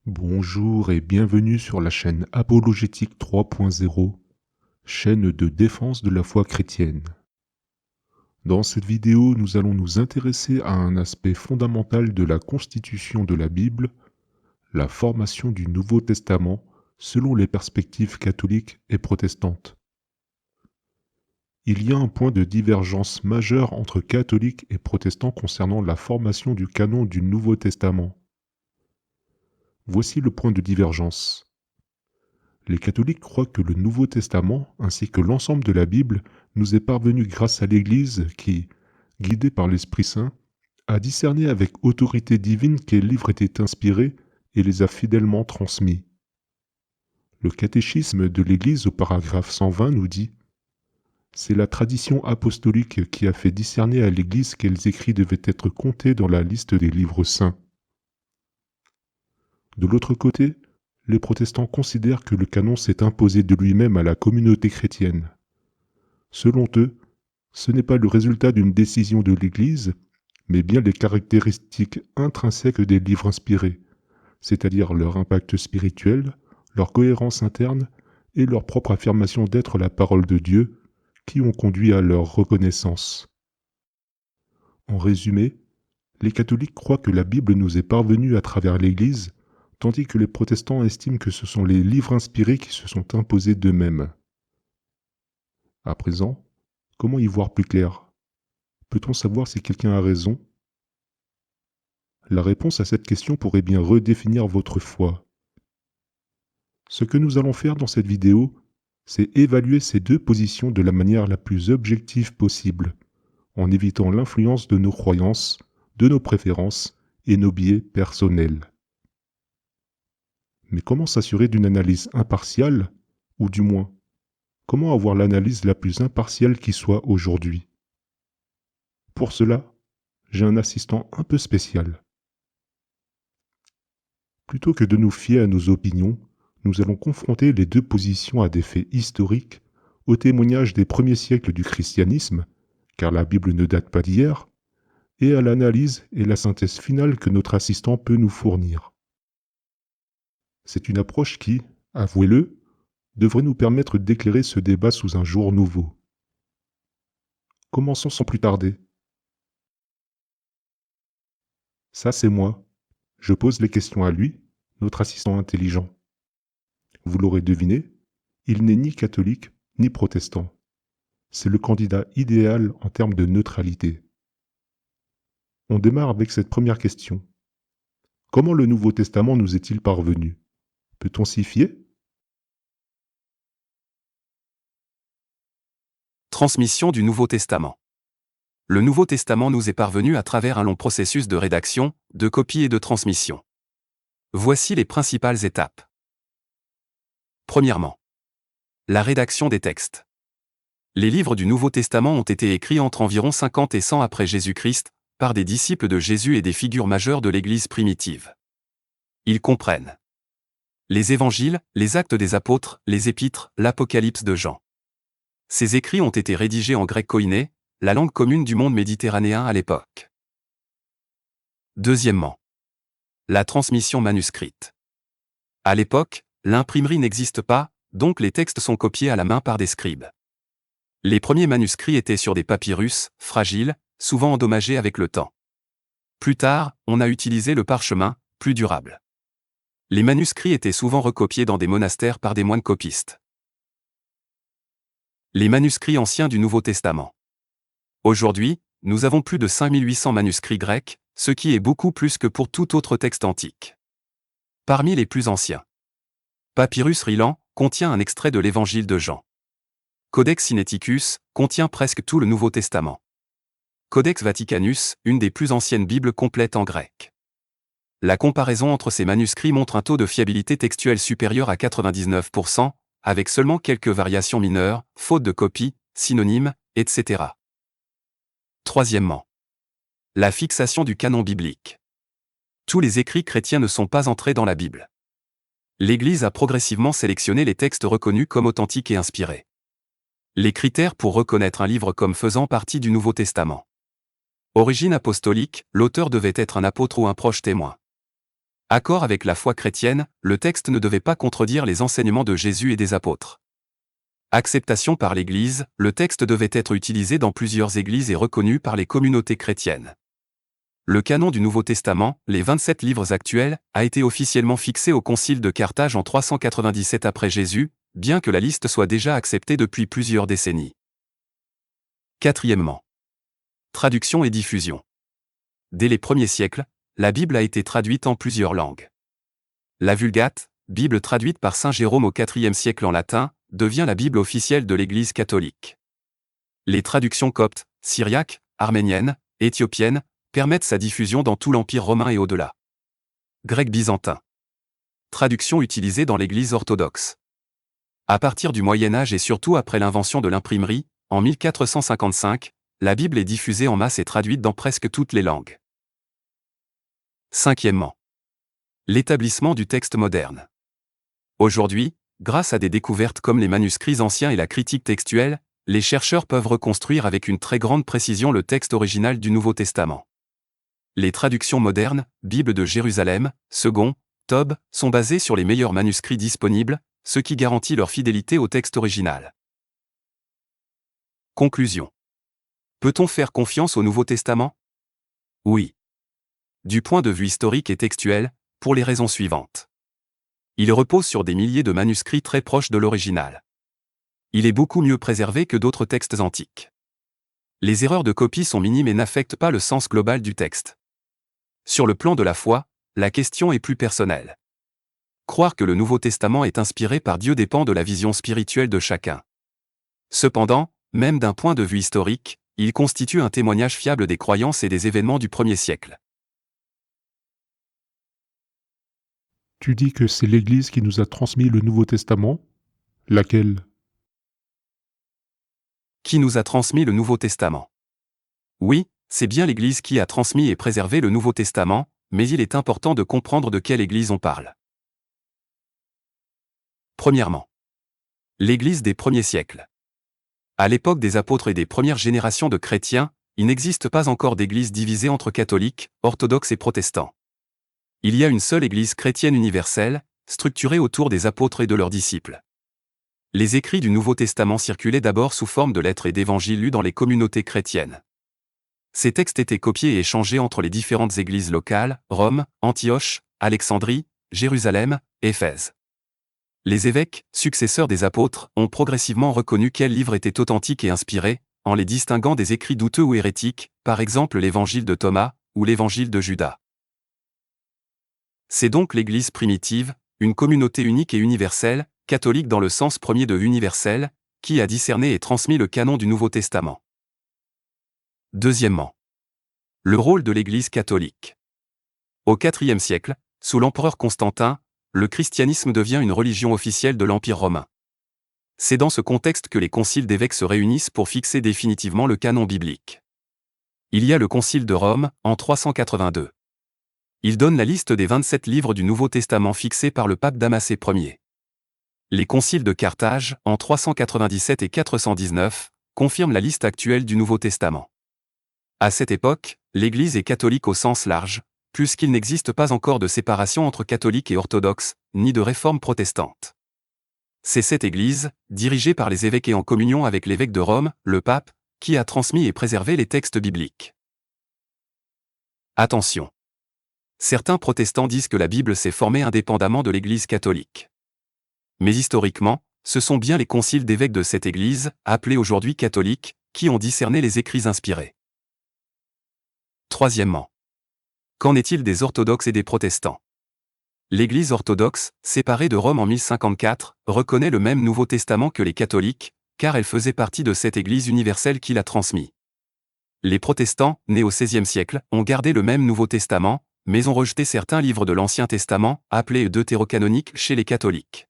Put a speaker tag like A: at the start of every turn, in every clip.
A: Bonjour et bienvenue sur la chaîne Apologétique 3.0, chaîne de défense de la foi chrétienne. Dans cette vidéo, nous allons nous intéresser à un aspect fondamental de la constitution de la Bible, la formation du Nouveau Testament selon les perspectives catholiques et protestantes. Il y a un point de divergence majeur entre catholiques et protestants concernant la formation du canon du Nouveau Testament. Voici le point de divergence. Les catholiques croient que le Nouveau Testament, ainsi que l'ensemble de la Bible, nous est parvenu grâce à l'Église qui, guidée par l'Esprit Saint, a discerné avec autorité divine quels livres étaient inspirés et les a fidèlement transmis. Le catéchisme de l'Église au paragraphe 120 nous dit « C'est la tradition apostolique qui a fait discerner à l'Église quels écrits devaient être comptés dans la liste des livres saints. » De l'autre côté, les protestants considèrent que le canon s'est imposé de lui-même à la communauté chrétienne. Selon eux, ce n'est pas le résultat d'une décision de l'Église, mais bien les caractéristiques intrinsèques des livres inspirés, c'est-à-dire leur impact spirituel, leur cohérence interne et leur propre affirmation d'être la parole de Dieu, qui ont conduit à leur reconnaissance. En résumé, les catholiques croient que la Bible nous est parvenue à travers l'Église, tandis que les protestants estiment que ce sont les livres inspirés qui se sont imposés d'eux-mêmes. À présent, comment y voir plus clair? Peut-on savoir si quelqu'un a raison? La réponse à cette question pourrait bien redéfinir votre foi. Ce que nous allons faire dans cette vidéo, c'est évaluer ces deux positions de la manière la plus objective possible, en évitant l'influence de nos croyances, de nos préférences et nos biais personnels. Mais comment s'assurer d'une analyse impartiale, ou du moins, comment avoir l'analyse la plus impartiale qui soit aujourd'hui? Pour cela, j'ai un assistant un peu spécial. Plutôt que de nous fier à nos opinions, nous allons confronter les deux positions à des faits historiques, au témoignage des premiers siècles du christianisme, car la Bible ne date pas d'hier, et à l'analyse et la synthèse finale que notre assistant peut nous fournir. C'est une approche qui, avouez-le, devrait nous permettre d'éclairer ce débat sous un jour nouveau. Commençons sans plus tarder. Ça, c'est moi. Je pose les questions à lui, notre assistant intelligent. Vous l'aurez deviné, il n'est ni catholique ni protestant. C'est le candidat idéal en termes de neutralité. On démarre avec cette première question. Comment le Nouveau Testament nous est-il parvenu? Peut-on s'y fier?
B: Transmission du Nouveau Testament. Le Nouveau Testament nous est parvenu à travers un long processus de rédaction, de copie et de transmission. Voici les principales étapes. Premièrement, la rédaction des textes. Les livres du Nouveau Testament ont été écrits entre environ 50 et 100 après Jésus-Christ, par des disciples de Jésus et des figures majeures de l'Église primitive. Ils comprennent les évangiles, les actes des apôtres, les épîtres, l'Apocalypse de Jean. Ces écrits ont été rédigés en grec koiné, la langue commune du monde méditerranéen à l'époque. Deuxièmement, la transmission manuscrite. À l'époque, l'imprimerie n'existe pas, donc les textes sont copiés à la main par des scribes. Les premiers manuscrits étaient sur des papyrus, fragiles, souvent endommagés avec le temps. Plus tard, on a utilisé le parchemin, plus durable. Les manuscrits étaient souvent recopiés dans des monastères par des moines copistes. Les manuscrits anciens du Nouveau Testament. Aujourd'hui, nous avons plus de 5800 manuscrits grecs, ce qui est beaucoup plus que pour tout autre texte antique. Parmi les plus anciens, Papyrus Ryland contient un extrait de l'Évangile de Jean. Codex Sinaiticus contient presque tout le Nouveau Testament. Codex Vaticanus, une des plus anciennes Bibles complètes en grec. La comparaison entre ces manuscrits montre un taux de fiabilité textuelle supérieur à 99%, avec seulement quelques variations mineures, faute de copie, synonymes, etc. Troisièmement, la fixation du canon biblique. Tous les écrits chrétiens ne sont pas entrés dans la Bible. L'Église a progressivement sélectionné les textes reconnus comme authentiques et inspirés. Les critères pour reconnaître un livre comme faisant partie du Nouveau Testament. Origine apostolique, l'auteur devait être un apôtre ou un proche témoin. Accord avec la foi chrétienne, le texte ne devait pas contredire les enseignements de Jésus et des apôtres. Acceptation par l'Église, le texte devait être utilisé dans plusieurs églises et reconnu par les communautés chrétiennes. Le canon du Nouveau Testament, les 27 livres actuels, a été officiellement fixé au Concile de Carthage en 397 après Jésus, bien que la liste soit déjà acceptée depuis plusieurs décennies. Quatrièmement. Traduction et diffusion. Dès les premiers siècles, la Bible a été traduite en plusieurs langues. La Vulgate, Bible traduite par saint Jérôme au IVe siècle en latin, devient la Bible officielle de l'Église catholique. Les traductions coptes, syriaques, arméniennes, éthiopiennes, permettent sa diffusion dans tout l'Empire romain et au-delà. Grec byzantin. Traduction utilisée dans l'Église orthodoxe. À partir du Moyen Âge et surtout après l'invention de l'imprimerie, en 1455, la Bible est diffusée en masse et traduite dans presque toutes les langues. Cinquièmement. L'établissement du texte moderne. Aujourd'hui, grâce à des découvertes comme les manuscrits anciens et la critique textuelle, les chercheurs peuvent reconstruire avec une très grande précision le texte original du Nouveau Testament. Les traductions modernes, Bible de Jérusalem, Second, Tob, sont basées sur les meilleurs manuscrits disponibles, ce qui garantit leur fidélité au texte original. Conclusion. Peut-on faire confiance au Nouveau Testament? Oui. Du point de vue historique et textuel, pour les raisons suivantes. Il repose sur des milliers de manuscrits très proches de l'original. Il est beaucoup mieux préservé que d'autres textes antiques. Les erreurs de copie sont minimes et n'affectent pas le sens global du texte. Sur le plan de la foi, la question est plus personnelle. Croire que le Nouveau Testament est inspiré par Dieu dépend de la vision spirituelle de chacun. Cependant, même d'un point de vue historique, il constitue un témoignage fiable des croyances et des événements du 1er siècle.
A: Tu dis que c'est l'Église qui nous a transmis le Nouveau Testament? Laquelle?
B: Qui nous a transmis le Nouveau Testament? Oui, c'est bien l'Église qui a transmis et préservé le Nouveau Testament, mais il est important de comprendre de quelle Église on parle. Premièrement, l'Église des premiers siècles. À l'époque des apôtres et des premières générations de chrétiens, il n'existe pas encore d'Église divisée entre catholiques, orthodoxes et protestants. Il y a une seule Église chrétienne universelle, structurée autour des apôtres et de leurs disciples. Les écrits du Nouveau Testament circulaient d'abord sous forme de lettres et d'évangiles lus dans les communautés chrétiennes. Ces textes étaient copiés et échangés entre les différentes églises locales, Rome, Antioche, Alexandrie, Jérusalem, Éphèse. Les évêques, successeurs des apôtres, ont progressivement reconnu quels livres étaient authentiques et inspirés, en les distinguant des écrits douteux ou hérétiques, par exemple l'évangile de Thomas, ou l'évangile de Judas. C'est donc l'Église primitive, une communauté unique et universelle, catholique dans le sens premier de universel, qui a discerné et transmis le canon du Nouveau Testament. Deuxièmement, le rôle de l'Église catholique. Au IVe siècle, sous l'empereur Constantin, le christianisme devient une religion officielle de l'Empire romain. C'est dans ce contexte que les conciles d'évêques se réunissent pour fixer définitivement le canon biblique. Il y a le concile de Rome, en 382. Il donne la liste des 27 livres du Nouveau Testament fixés par le pape Damascène Ier. Les conciles de Carthage, en 397 et 419, confirment la liste actuelle du Nouveau Testament. À cette époque, l'Église est catholique au sens large, puisqu'il n'existe pas encore de séparation entre catholiques et orthodoxes, ni de réforme protestante. C'est cette Église, dirigée par les évêques et en communion avec l'évêque de Rome, le pape, qui a transmis et préservé les textes bibliques. Attention! Certains protestants disent que la Bible s'est formée indépendamment de l'Église catholique. Mais historiquement, ce sont bien les conciles d'évêques de cette Église, appelés aujourd'hui catholiques, qui ont discerné les écrits inspirés. Troisièmement. Qu'en est-il des orthodoxes et des protestants? L'Église orthodoxe, séparée de Rome en 1054, reconnaît le même Nouveau Testament que les catholiques, car elle faisait partie de cette Église universelle qui l'a transmis. Les protestants, nés au XVIe siècle, ont gardé le même Nouveau Testament, mais ont rejeté certains livres de l'Ancien Testament, appelés deutérocanoniques chez les catholiques.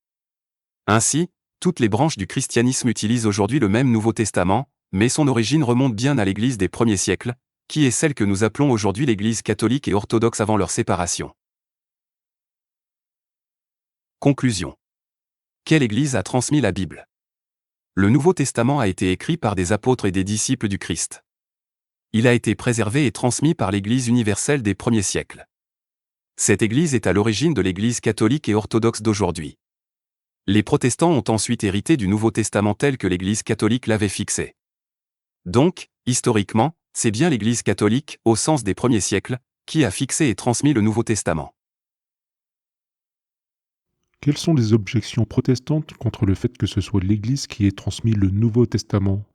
B: Ainsi, toutes les branches du christianisme utilisent aujourd'hui le même Nouveau Testament, mais son origine remonte bien à l'Église des premiers siècles, qui est celle que nous appelons aujourd'hui l'Église catholique et orthodoxe avant leur séparation. Conclusion. Quelle Église a transmis la Bible? Le Nouveau Testament a été écrit par des apôtres et des disciples du Christ. Il a été préservé et transmis par l'Église universelle des premiers siècles. Cette Église est à l'origine de l'Église catholique et orthodoxe d'aujourd'hui. Les protestants ont ensuite hérité du Nouveau Testament tel que l'Église catholique l'avait fixé. Donc, historiquement, c'est bien l'Église catholique, au sens des premiers siècles, qui a fixé et transmis le Nouveau Testament.
A: Quelles sont les objections protestantes contre le fait que ce soit l'Église qui ait transmis le Nouveau Testament?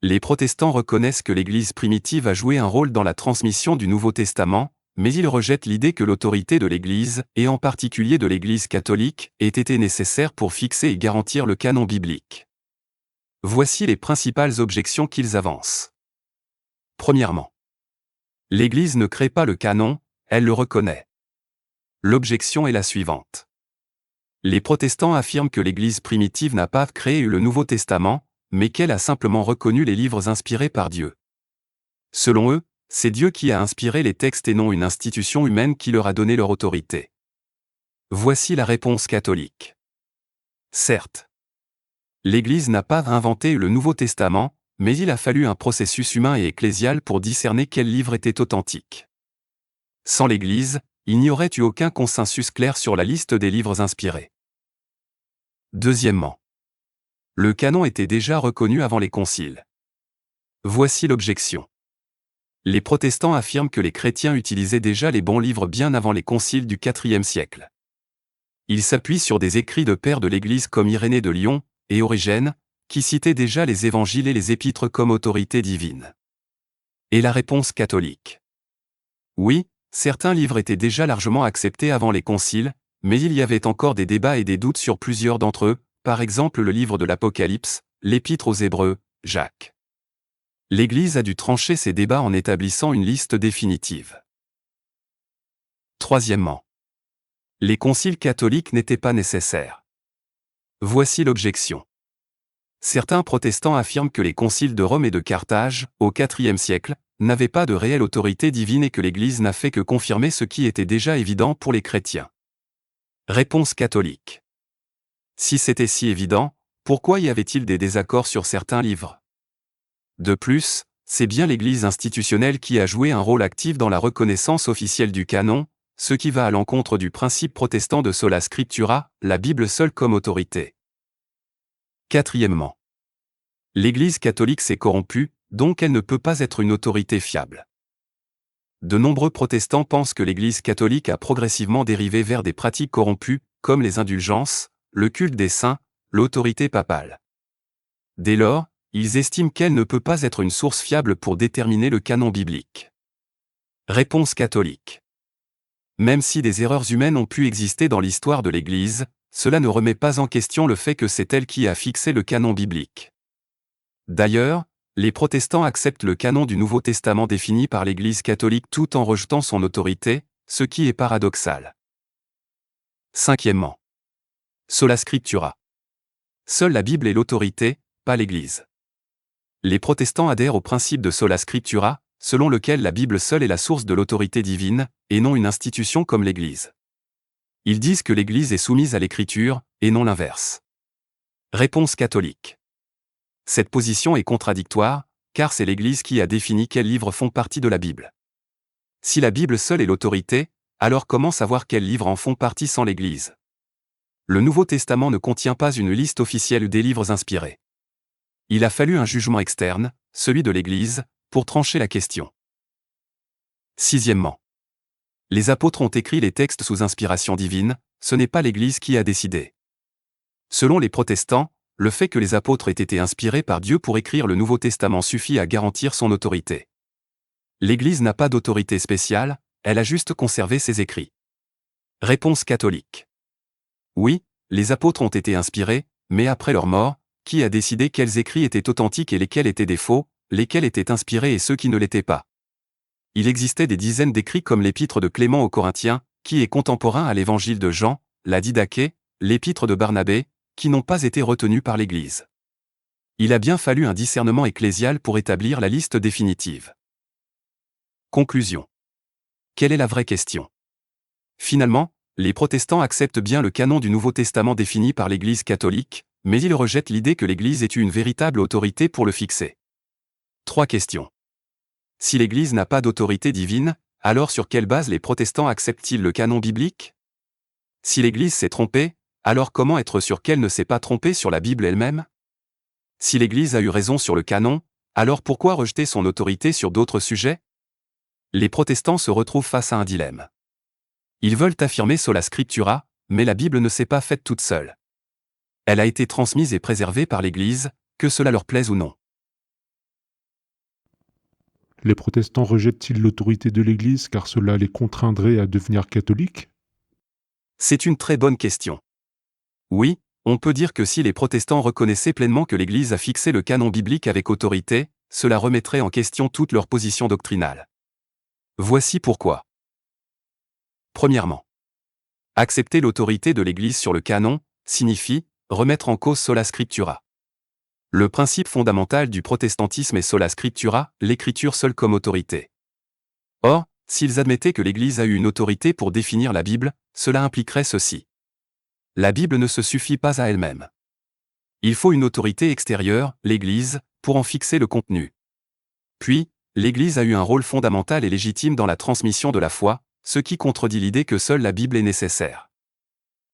B: Les protestants reconnaissent que l'Église primitive a joué un rôle dans la transmission du Nouveau Testament, mais ils rejettent l'idée que l'autorité de l'Église, et en particulier de l'Église catholique, ait été nécessaire pour fixer et garantir le canon biblique. Voici les principales objections qu'ils avancent. Premièrement, l'Église ne crée pas le canon, elle le reconnaît. L'objection est la suivante. Les protestants affirment que l'Église primitive n'a pas créé le Nouveau Testament, mais qu'elle a simplement reconnu les livres inspirés par Dieu. Selon eux, c'est Dieu qui a inspiré les textes et non une institution humaine qui leur a donné leur autorité. Voici la réponse catholique. Certes, l'Église n'a pas inventé le Nouveau Testament, mais il a fallu un processus humain et ecclésial pour discerner quel livre était authentique. Sans l'Église, il n'y aurait eu aucun consensus clair sur la liste des livres inspirés. Deuxièmement, le canon était déjà reconnu avant les conciles. Voici l'objection. Les protestants affirment que les chrétiens utilisaient déjà les bons livres bien avant les conciles du IVe siècle. Ils s'appuient sur des écrits de pères de l'Église comme Irénée de Lyon et Origène, qui citaient déjà les évangiles et les épîtres comme autorité divine. Et la réponse catholique. Oui, certains livres étaient déjà largement acceptés avant les conciles, mais il y avait encore des débats et des doutes sur plusieurs d'entre eux, par exemple le livre de l'Apocalypse, l'Épître aux Hébreux, Jacques. L'Église a dû trancher ces débats en établissant une liste définitive. Troisièmement, les conciles catholiques n'étaient pas nécessaires. Voici l'objection. Certains protestants affirment que les conciles de Rome et de Carthage, au IVe siècle, n'avaient pas de réelle autorité divine et que l'Église n'a fait que confirmer ce qui était déjà évident pour les chrétiens. Réponse catholique. Si c'était si évident, pourquoi y avait-il des désaccords sur certains livres? De plus, c'est bien l'Église institutionnelle qui a joué un rôle actif dans la reconnaissance officielle du canon, ce qui va à l'encontre du principe protestant de sola scriptura, la Bible seule comme autorité. Quatrièmement, l'Église catholique s'est corrompue, donc elle ne peut pas être une autorité fiable. De nombreux protestants pensent que l'Église catholique a progressivement dérivé vers des pratiques corrompues, comme les indulgences, le culte des saints, l'autorité papale. Dès lors, ils estiment qu'elle ne peut pas être une source fiable pour déterminer le canon biblique. Réponse catholique. Même si des erreurs humaines ont pu exister dans l'histoire de l'Église, cela ne remet pas en question le fait que c'est elle qui a fixé le canon biblique. D'ailleurs, les protestants acceptent le canon du Nouveau Testament défini par l'Église catholique tout en rejetant son autorité, ce qui est paradoxal. Cinquièmement, sola scriptura. Seule la Bible est l'autorité, pas l'Église. Les protestants adhèrent au principe de sola scriptura, selon lequel la Bible seule est la source de l'autorité divine, et non une institution comme l'Église. Ils disent que l'Église est soumise à l'Écriture, et non l'inverse. Réponse catholique. Cette position est contradictoire, car c'est l'Église qui a défini quels livres font partie de la Bible. Si la Bible seule est l'autorité, alors comment savoir quels livres en font partie sans l'Église? Le Nouveau Testament ne contient pas une liste officielle des livres inspirés. Il a fallu un jugement externe, celui de l'Église, pour trancher la question. Sixièmement, les apôtres ont écrit les textes sous inspiration divine, ce n'est pas l'Église qui a décidé. Selon les protestants, le fait que les apôtres aient été inspirés par Dieu pour écrire le Nouveau Testament suffit à garantir son autorité. L'Église n'a pas d'autorité spéciale, elle a juste conservé ses écrits. Réponse catholique. Oui, les apôtres ont été inspirés, mais après leur mort, qui a décidé quels écrits étaient authentiques et lesquels étaient des faux, lesquels étaient inspirés et ceux qui ne l'étaient pas? Il existait des dizaines d'écrits comme l'épître de Clément aux Corinthiens, qui est contemporain à l'évangile de Jean, la Didaché, l'épître de Barnabé, qui n'ont pas été retenus par l'Église. Il a bien fallu un discernement ecclésial pour établir la liste définitive. Conclusion. Quelle est la vraie question? Finalement, les protestants acceptent bien le canon du Nouveau Testament défini par l'Église catholique, mais ils rejettent l'idée que l'Église ait une véritable autorité pour le fixer. 3 questions. Si l'Église n'a pas d'autorité divine, alors sur quelle base les protestants acceptent-ils le canon biblique? Si l'Église s'est trompée, alors comment être sûr qu'elle ne s'est pas trompée sur la Bible elle-même? Si l'Église a eu raison sur le canon, alors pourquoi rejeter son autorité sur d'autres sujets? Les protestants se retrouvent face à un dilemme. Ils veulent affirmer sola scriptura, mais la Bible ne s'est pas faite toute seule. Elle a été transmise et préservée par l'Église, que cela leur plaise ou non.
A: Les protestants rejettent-ils l'autorité de l'Église car cela les contraindrait à devenir catholiques?
B: C'est une très bonne question. Oui, on peut dire que si les protestants reconnaissaient pleinement que l'Église a fixé le canon biblique avec autorité, cela remettrait en question toute leur position doctrinale. Voici pourquoi. Premièrement, accepter l'autorité de l'Église sur le canon signifie remettre en cause sola scriptura. Le principe fondamental du protestantisme est sola scriptura, l'écriture seule comme autorité. Or, s'ils admettaient que l'Église a eu une autorité pour définir la Bible, cela impliquerait ceci. La Bible ne se suffit pas à elle-même. Il faut une autorité extérieure, l'Église, pour en fixer le contenu. Puis, l'Église a eu un rôle fondamental et légitime dans la transmission de la foi, ce qui contredit l'idée que seule la Bible est nécessaire.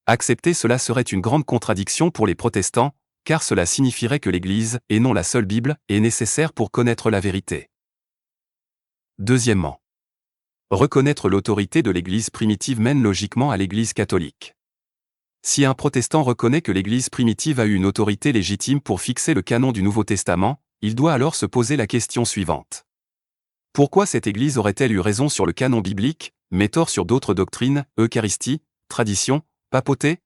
B: Accepter cela serait une grande contradiction pour les protestants, car cela signifierait que l'Église, et non la seule Bible, est nécessaire pour connaître la vérité. Deuxièmement, reconnaître l'autorité de l'Église primitive mène logiquement à l'Église catholique. Si un protestant reconnaît que l'Église primitive a eu une autorité légitime pour fixer le canon du Nouveau Testament, il doit alors se poser la question suivante. Pourquoi cette Église aurait-elle eu raison sur le canon biblique, mais tort sur d'autres doctrines, Eucharistie, tradition, papauté?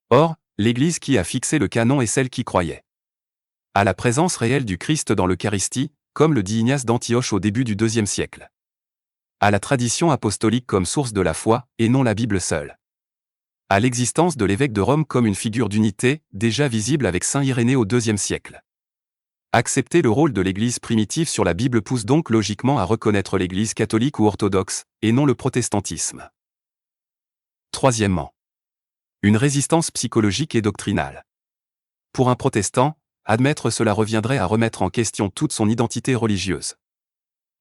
B: Or, l'Église qui a fixé le canon est celle qui croyait à la présence réelle du Christ dans l'Eucharistie, comme le dit Ignace d'Antioche au début du IIe siècle. À la tradition apostolique comme source de la foi, et non la Bible seule. À l'existence de l'évêque de Rome comme une figure d'unité, déjà visible avec saint Irénée au IIe siècle. Accepter le rôle de l'Église primitive sur la Bible pousse donc logiquement à reconnaître l'Église catholique ou orthodoxe, et non le protestantisme. Troisièmement, une résistance psychologique et doctrinale. Pour un protestant, admettre cela reviendrait à remettre en question toute son identité religieuse.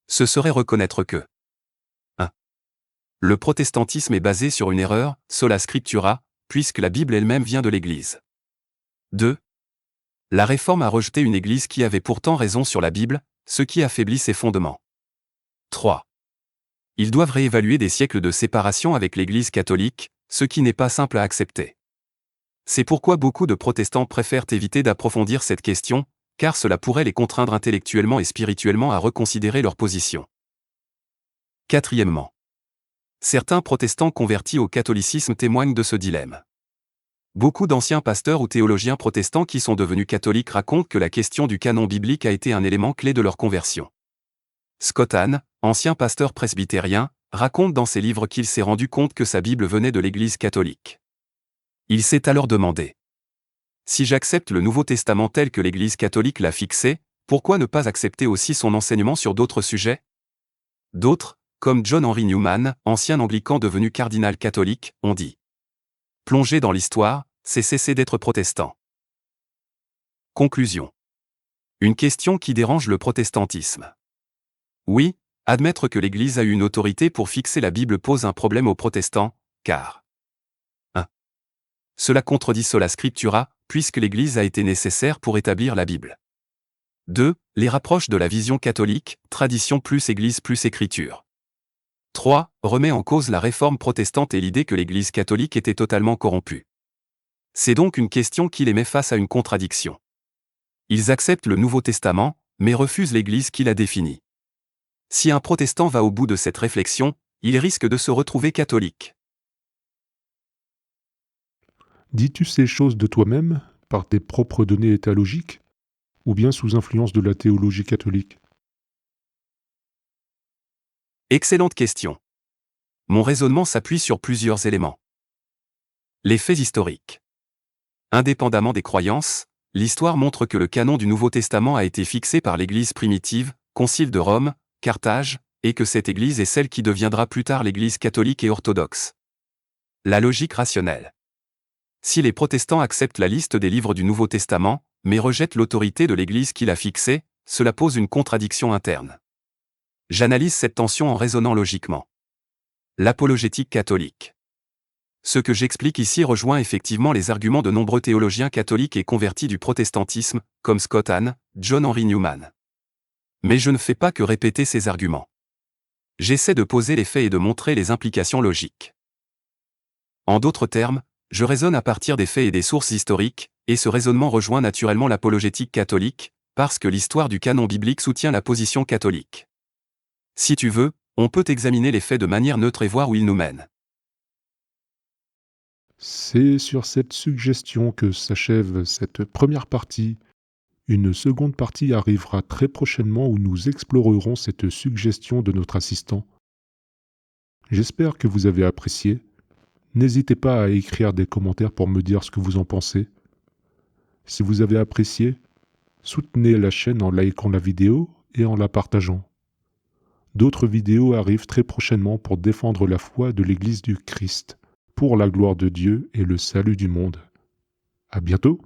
B: Ce serait reconnaître que 1. Le protestantisme est basé sur une erreur, sola scriptura, puisque la Bible elle-même vient de l'Église. 2. La Réforme a rejeté une Église qui avait pourtant raison sur la Bible, ce qui affaiblit ses fondements. 3. Ils doivent réévaluer des siècles de séparation avec l'Église catholique, ce qui n'est pas simple à accepter. C'est pourquoi beaucoup de protestants préfèrent éviter d'approfondir cette question, car cela pourrait les contraindre intellectuellement et spirituellement à reconsidérer leur position. Quatrièmement, certains protestants convertis au catholicisme témoignent de ce dilemme. Beaucoup d'anciens pasteurs ou théologiens protestants qui sont devenus catholiques racontent que la question du canon biblique a été un élément clé de leur conversion. Scott Hahn, ancien pasteur presbytérien, raconte dans ses livres qu'il s'est rendu compte que sa Bible venait de l'Église catholique. Il s'est alors demandé: si j'accepte le Nouveau Testament tel que l'Église catholique l'a fixé, pourquoi ne pas accepter aussi son enseignement sur d'autres sujets? D'autres, comme John Henry Newman, ancien anglican devenu cardinal catholique, ont dit: plonger dans l'histoire, c'est cesser d'être protestant. Conclusion. Une question qui dérange le protestantisme. Oui, admettre que l'Église a eu une autorité pour fixer la Bible pose un problème aux protestants, car 1. Cela contredit sola scriptura, puisque l'Église a été nécessaire pour établir la Bible. 2. Les rapproche de la vision catholique, tradition plus Église plus écriture. 3. Remet en cause la réforme protestante et l'idée que l'Église catholique était totalement corrompue. C'est donc une question qui les met face à une contradiction. Ils acceptent le Nouveau Testament, mais refusent l'Église qui l'a défini. Si un protestant va au bout de cette réflexion, il risque de se retrouver catholique.
A: Dis-tu ces choses de toi-même, par tes propres données théologiques, ou bien sous influence de la théologie catholique?
B: Excellente question. Mon raisonnement s'appuie sur plusieurs éléments. Les faits historiques. Indépendamment des croyances, l'histoire montre que le canon du Nouveau Testament a été fixé par l'Église primitive, Concile de Rome, Carthage, et que cette Église est celle qui deviendra plus tard l'Église catholique et orthodoxe. La logique rationnelle. Si les protestants acceptent la liste des livres du Nouveau Testament, mais rejettent l'autorité de l'Église qui l'a fixée, cela pose une contradiction interne. J'analyse cette tension en raisonnant logiquement. L'apologétique catholique. Ce que j'explique ici rejoint effectivement les arguments de nombreux théologiens catholiques et convertis du protestantisme, comme Scott Hahn, John Henry Newman. Mais je ne fais pas que répéter ces arguments. J'essaie de poser les faits et de montrer les implications logiques. En d'autres termes, je raisonne à partir des faits et des sources historiques, et ce raisonnement rejoint naturellement l'apologétique catholique, parce que l'histoire du canon biblique soutient la position catholique. Si tu veux, on peut examiner les faits de manière neutre et voir où ils nous mènent.
A: C'est sur cette suggestion que s'achève cette première partie. Une seconde partie arrivera très prochainement où nous explorerons cette suggestion de notre assistant. J'espère que vous avez apprécié. N'hésitez pas à écrire des commentaires pour me dire ce que vous en pensez. Si vous avez apprécié, soutenez la chaîne en likant la vidéo et en la partageant. D'autres vidéos arrivent très prochainement pour défendre la foi de l'Église du Christ, pour la gloire de Dieu et le salut du monde. À bientôt!